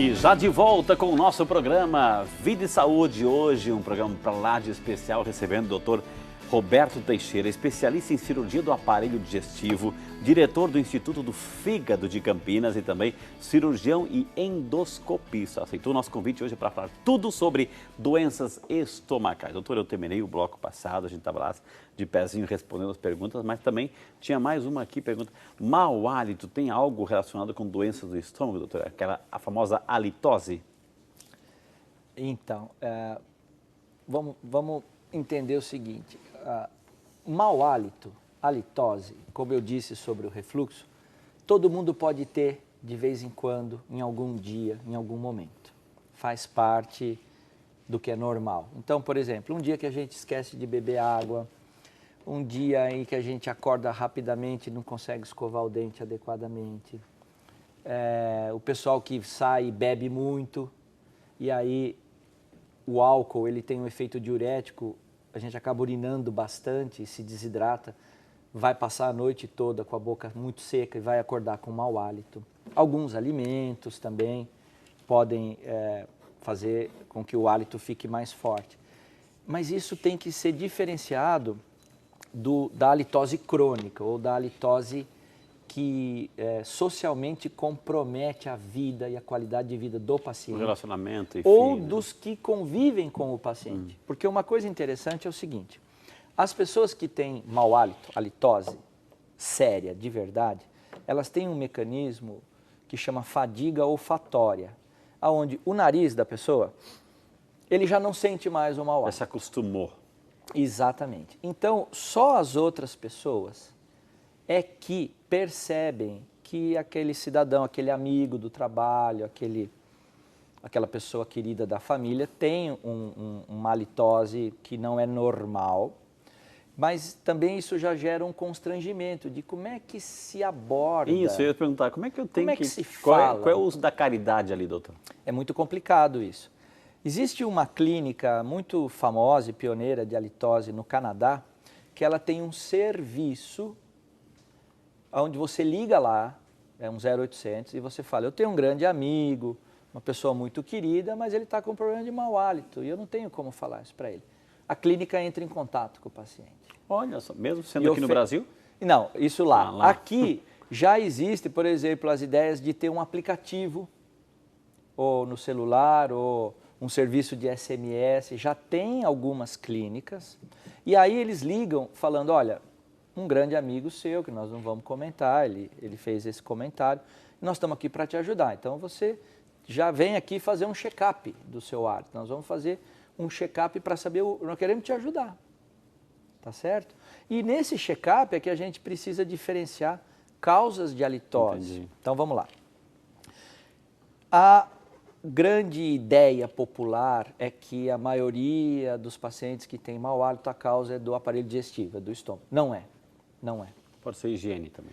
E já de volta com o nosso programa Vida e Saúde. Hoje um programa para lá de especial, recebendo o Dr. Roberto Teixeira, especialista em cirurgia do aparelho digestivo, diretor do Instituto do Fígado de Campinas e também cirurgião e endoscopista. Aceitou o nosso convite hoje para falar tudo sobre doenças estomacais. Doutor, eu terminei o bloco passado, a gente estava lá de pezinho respondendo as perguntas, mas também tinha mais uma aqui, pergunta: mau hálito tem algo relacionado com doenças do estômago, doutor? A famosa halitose? Então, vamos entender o seguinte. Mau hálito, halitose, como eu disse sobre o refluxo, todo mundo pode ter de vez em quando, em algum dia, em algum momento. Faz parte do que é normal. Então, por exemplo, um dia que a gente esquece de beber água, um dia em que a gente acorda rapidamente e não consegue escovar o dente adequadamente, o pessoal que sai e bebe muito, e aí o álcool ele tem um efeito diurético, a gente acaba urinando bastante, se desidrata, vai passar a noite toda com a boca muito seca e vai acordar com mau hálito. Alguns alimentos também podem fazer com que o hálito fique mais forte. Mas isso tem que ser diferenciado da halitose crônica ou da halitose que socialmente compromete a vida e a qualidade de vida do paciente. O relacionamento, enfim. Ou dos que convivem com o paciente. Porque uma coisa interessante é o seguinte: as pessoas que têm mau hálito, halitose séria, de verdade, elas têm um mecanismo que chama fadiga olfatória, onde o nariz da pessoa, ele já não sente mais o mau hálito. Já se acostumou. Exatamente. Então, só as outras pessoas é que percebem que aquele cidadão, aquele amigo do trabalho, aquela pessoa querida da família tem uma halitose que não é normal, mas também isso já gera um constrangimento de como é que se aborda. Isso, eu ia perguntar, como é que eu tenho como é que se fala? Qual é o uso da caridade ali, doutor? É muito complicado isso. Existe uma clínica muito famosa e pioneira de halitose no Canadá, que ela tem um serviço onde você liga lá, é um 0800, e você fala: eu tenho um grande amigo, uma pessoa muito querida, mas ele está com problema de mau hálito e eu não tenho como falar isso para ele. A clínica entra em contato com o paciente. Olha só, mesmo sendo aqui no Brasil? Não, isso lá. Lá. Aqui já existe, por exemplo, as ideias de ter um aplicativo, ou no celular, ou um serviço de SMS, já tem algumas clínicas, e aí eles ligam falando: olha, um grande amigo seu, que nós não vamos comentar, ele fez esse comentário, nós estamos aqui para te ajudar, então você já vem aqui fazer um check-up do seu hálito, nós vamos fazer um check-up para saber, nós queremos te ajudar, tá certo? E nesse check-up é que a gente precisa diferenciar causas de halitose. Entendi. Então vamos lá. A grande ideia popular é que a maioria dos pacientes que têm mau hálito, a causa é do aparelho digestivo, é do estômago. Não é, não é. Pode ser higiene também.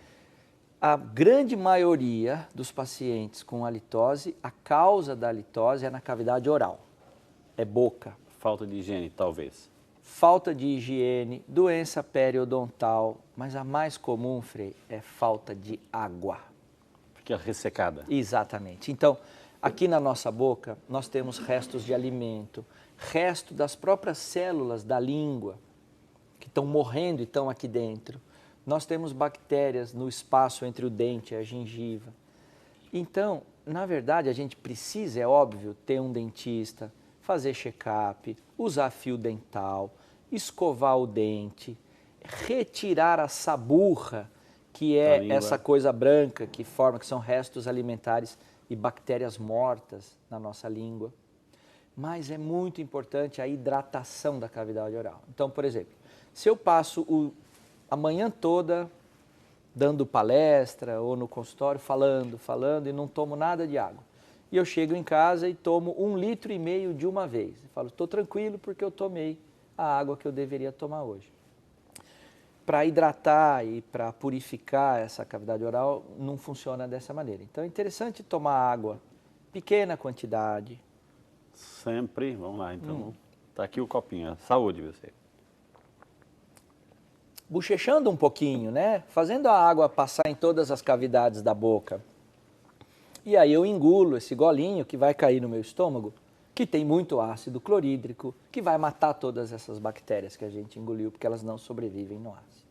A grande maioria dos pacientes com halitose, a causa da halitose é na cavidade oral, é boca. Falta de higiene, talvez. Falta de higiene, doença periodontal, mas a mais comum, Frei, é falta de água. Porque é ressecada. Exatamente. Então, aqui na nossa boca, nós temos restos de alimento, resto das próprias células da língua, que estão morrendo e estão aqui dentro. Nós temos bactérias no espaço entre o dente e a gengiva. Então, na verdade, a gente precisa, é óbvio, ter um dentista, fazer check-up, usar fio dental, escovar o dente, retirar a saburra, que é essa coisa branca que são restos alimentares e bactérias mortas na nossa língua. Mas é muito importante a hidratação da cavidade oral. Então, por exemplo, se eu passo a manhã toda dando palestra ou no consultório falando e não tomo nada de água, e eu chego em casa e tomo 1,5 litro de uma vez, eu falo: estou tranquilo porque eu tomei a água que eu deveria tomar hoje. Para hidratar e para purificar essa cavidade oral, não funciona dessa maneira. Então é interessante tomar água, pequena quantidade. Sempre, vamos lá, então, tá aqui o copinho, saúde você. Bochechando um pouquinho, né? Fazendo a água passar em todas as cavidades da boca. E aí eu engulo esse golinho que vai cair no meu estômago, que tem muito ácido clorídrico, que vai matar todas essas bactérias que a gente engoliu, porque elas não sobrevivem no ácido.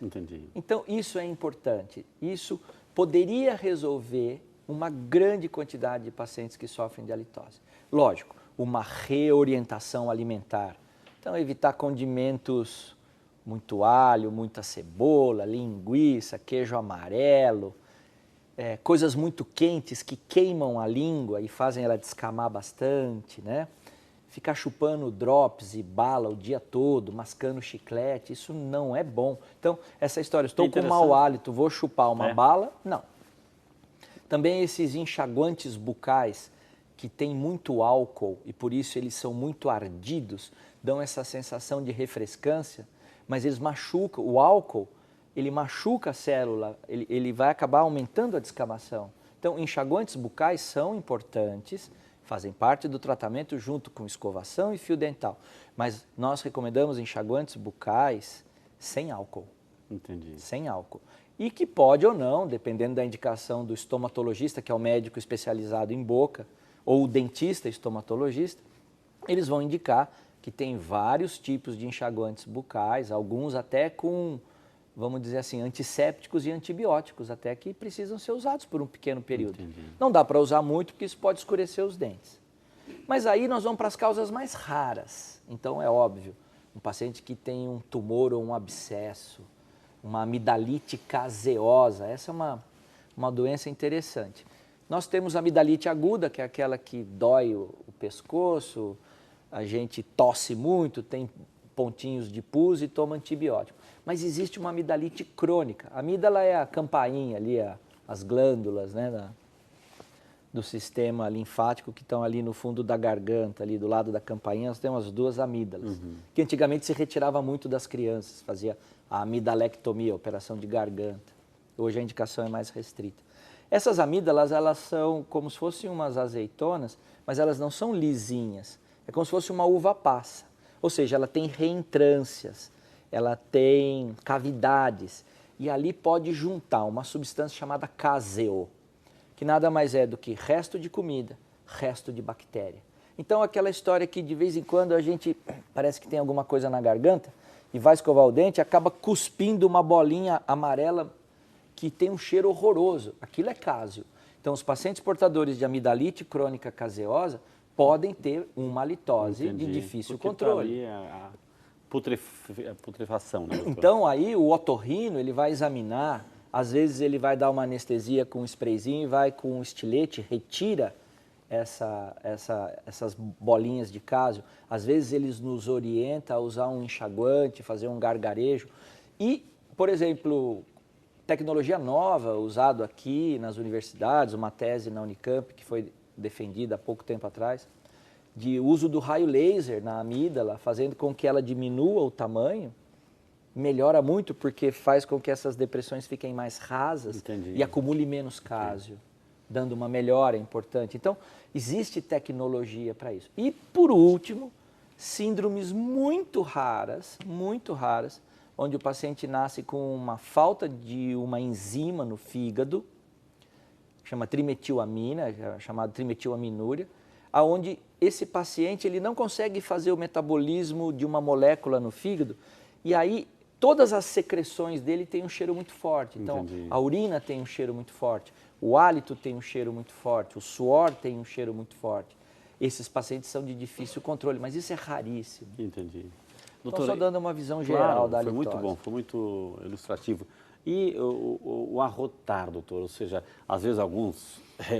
Entendi. Então, isso é importante. Isso poderia resolver uma grande quantidade de pacientes que sofrem de halitose. Lógico, uma reorientação alimentar. Então, evitar condimentos, muito alho, muita cebola, linguiça, queijo amarelo, coisas muito quentes que queimam a língua e fazem ela descamar bastante, né? Ficar chupando drops e bala o dia todo, mascando chiclete, isso não é bom. Então, essa história, estou com mau hálito, vou chupar uma bala, não. Também esses enxaguantes bucais que têm muito álcool e por isso eles são muito ardidos, dão essa sensação de refrescância, mas eles machucam, o álcool, ele machuca a célula, ele vai acabar aumentando a descamação. Então, enxaguantes bucais são importantes, fazem parte do tratamento junto com escovação e fio dental. Mas nós recomendamos enxaguantes bucais sem álcool. Entendi. Sem álcool. E que pode ou não, dependendo da indicação do estomatologista, que é o médico especializado em boca, ou o dentista estomatologista, eles vão indicar que tem vários tipos de enxaguantes bucais, alguns até com, vamos dizer assim, antissépticos e antibióticos, até que precisam ser usados por um pequeno período. Entendi. Não dá para usar muito, porque isso pode escurecer os dentes. Mas aí nós vamos para as causas mais raras. Então é óbvio, um paciente que tem um tumor ou um abscesso, uma amidalite caseosa, essa é uma doença interessante. Nós temos a amidalite aguda, que é aquela que dói o pescoço, a gente tosse muito, tem pontinhos de pus e toma antibiótico. Mas existe uma amidalite crônica. A amígdala é a campainha ali, as glândulas, né, do sistema linfático que estão ali no fundo da garganta, ali do lado da campainha, nós temos as duas amígdalas, que antigamente se retirava muito das crianças, fazia a amidalectomia, a operação de garganta. Hoje a indicação é mais restrita. Essas amígdalas, elas são como se fossem umas azeitonas, mas elas não são lisinhas. É como se fosse uma uva passa. Ou seja, ela tem reentrâncias, ela tem cavidades. E ali pode juntar uma substância chamada caseo, que nada mais é do que resto de comida, resto de bactéria. Então, aquela história que de vez em quando a gente parece que tem alguma coisa na garganta e vai escovar o dente, acaba cuspindo uma bolinha amarela que tem um cheiro horroroso. Aquilo é cáseo. Então, os pacientes portadores de amidalite crônica caseosa podem ter uma halitose de difícil controle. Tá ali a putrefação, né, doutor? Então, aí o otorrino, ele vai examinar, às vezes ele vai dar uma anestesia com um sprayzinho e vai com um estilete, retira essas bolinhas de cásio. Às vezes eles nos orientam a usar um enxaguante, fazer um gargarejo. E, por exemplo, tecnologia nova, usado aqui nas universidades, uma tese na Unicamp que foi defendida há pouco tempo atrás, de uso do raio laser na amígdala, fazendo com que ela diminua o tamanho, melhora muito porque faz com que essas depressões fiquem mais rasas. Entendi. E acumule menos cásio, dando uma melhora importante. Então, existe tecnologia para isso. E, por último, síndromes muito raras, onde o paciente nasce com uma falta de uma enzima no fígado, chama trimetilamina, chamada trimetilaminúria, aonde esse paciente ele não consegue fazer o metabolismo de uma molécula no fígado, e aí todas as secreções dele têm um cheiro muito forte. Então, Entendi. a urina tem um cheiro muito forte, o hálito tem um cheiro muito forte, o suor tem um cheiro muito forte. Esses pacientes são de difícil controle, mas isso é raríssimo. Entendi. Estou só dando uma visão geral da halitose. Foi muito bom, foi muito ilustrativo. E o arrotar, doutor, ou seja, às vezes alguns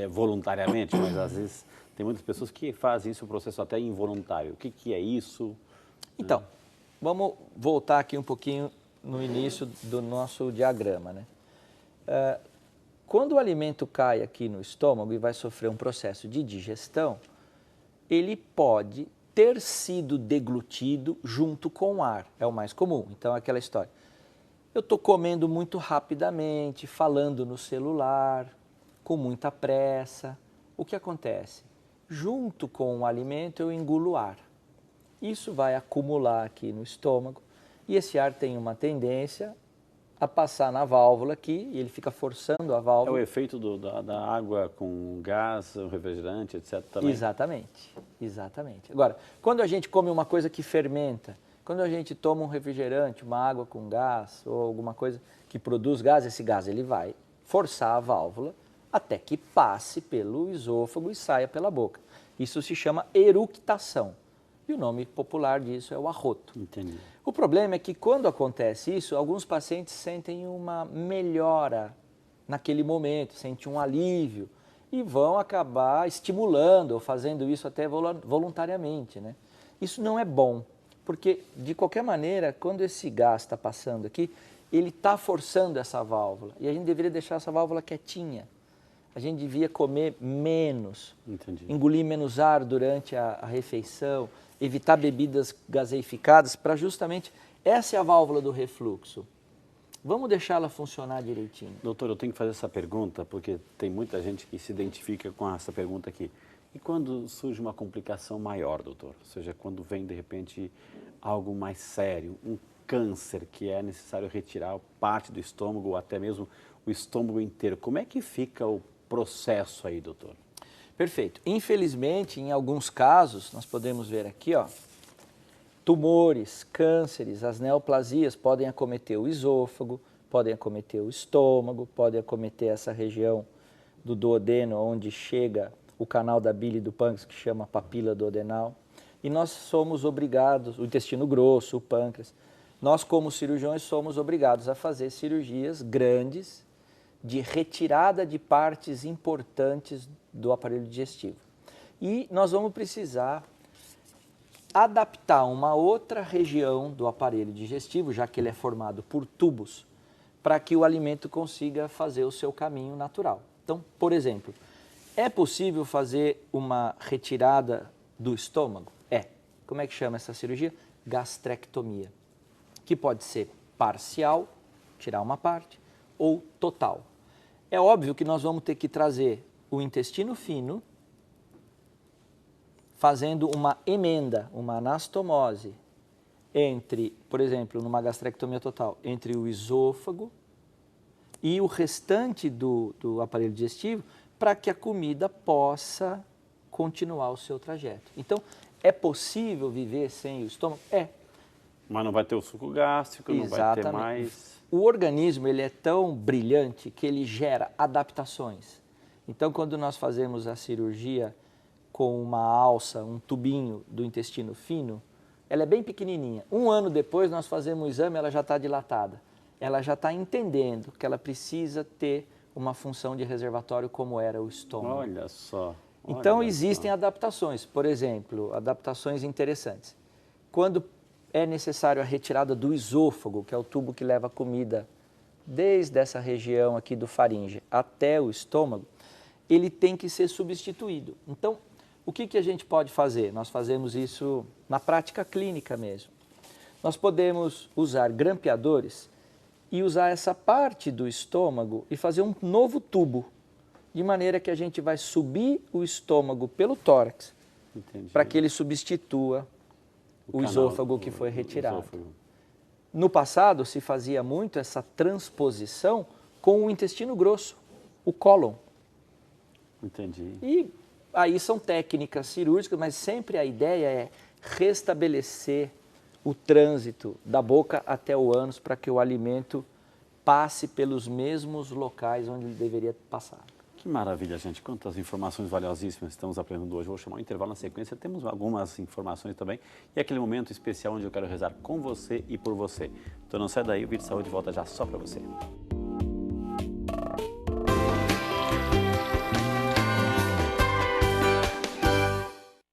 voluntariamente, mas às vezes tem muitas pessoas que fazem isso, o processo até involuntário. O que é isso? Então, vamos voltar aqui um pouquinho no início do nosso diagrama, né? Quando o alimento cai aqui no estômago e vai sofrer um processo de digestão, ele pode ter sido deglutido junto com o ar, é o mais comum. Então, aquela história. Eu estou comendo muito rapidamente, falando no celular, com muita pressa. O que acontece? Junto com o alimento, eu engulo ar. Isso vai acumular aqui no estômago e esse ar tem uma tendência a passar na válvula aqui, e ele fica forçando a É o válvula. efeito da água com gás, o refrigerante, etc. também? Exatamente, exatamente. Agora, quando a gente come uma coisa que fermenta, quando a gente toma um refrigerante, uma água com gás ou alguma coisa que produz gás, esse gás ele vai forçar a válvula até que passe pelo esôfago e saia pela boca. Isso se chama eructação. E o nome popular disso é o arroto. Entendi. O problema é que quando acontece isso, alguns pacientes sentem uma melhora naquele momento, sentem um alívio e vão acabar estimulando ou fazendo isso até voluntariamente, né? Isso não é bom, porque de qualquer maneira, quando esse gás está passando aqui, ele está forçando essa válvula e a gente deveria deixar essa válvula quietinha. A gente devia comer menos, Entendi. engolir menos ar durante a refeição, evitar bebidas gaseificadas para justamente, essa é a válvula do refluxo. Vamos deixá-la funcionar direitinho. Doutor, eu tenho que fazer essa pergunta porque tem muita gente que se identifica com essa pergunta aqui. E quando surge uma complicação maior, doutor? Ou seja, quando vem de repente algo mais sério, um câncer que é necessário retirar parte do estômago ou até mesmo o estômago inteiro, como é que fica o processo aí, doutor? Perfeito. Infelizmente, em alguns casos, nós podemos ver aqui, ó, tumores, cânceres, as neoplasias podem acometer o esôfago, podem acometer o estômago, podem acometer essa região do duodeno, onde chega o canal da bile do pâncreas, que chama papila duodenal. E nós somos obrigados, o intestino grosso, o pâncreas, nós como cirurgiões somos obrigados a fazer cirurgias grandes de retirada de partes importantes do aparelho digestivo. E nós vamos precisar adaptar uma outra região do aparelho digestivo, já que ele é formado por tubos, para que o alimento consiga fazer o seu caminho natural. Então, por exemplo, é possível fazer uma retirada do estômago? É. Como é que chama essa cirurgia? Gastrectomia, que pode ser parcial, tirar uma parte, ou total. É óbvio que nós vamos ter que trazer o intestino fino, fazendo uma emenda, uma anastomose, entre, por exemplo, numa gastrectomia total, entre o esôfago e o restante do aparelho digestivo, para que a comida possa continuar o seu trajeto. Então, é possível viver sem o estômago? É. Mas não vai ter o suco gástrico, não vai ter mais... O organismo ele é tão brilhante que ele gera adaptações. Então, quando nós fazemos a cirurgia com uma alça, um tubinho do intestino fino, ela é bem pequenininha. 1 ano depois, nós fazemos o exame, ela já está dilatada. Ela já está entendendo que ela precisa ter uma função de reservatório como era o estômago. Olha só. Então, existem adaptações. Por exemplo, adaptações interessantes. Quando é necessário a retirada do esôfago, que é o tubo que leva a comida desde essa região aqui do faringe até o estômago, ele tem que ser substituído. Então, o que a gente pode fazer? Nós fazemos isso na prática clínica mesmo. Nós podemos usar grampeadores e usar essa parte do estômago e fazer um novo tubo, de maneira que a gente vai subir o estômago pelo tórax, para que ele substitua o esôfago que foi retirado. No passado se fazia muito essa transposição com o intestino grosso, o cólon. Entendi. E aí são técnicas cirúrgicas, mas sempre a ideia é restabelecer o trânsito da boca até o ânus para que o alimento passe pelos mesmos locais onde ele deveria passar. Que maravilha, gente. Quantas informações valiosíssimas estamos aprendendo hoje. Vou chamar um intervalo na sequência. Temos algumas informações também. E aquele momento especial onde eu quero rezar com você e por você. Então não sai daí, o Vídeo Saúde volta já só para você.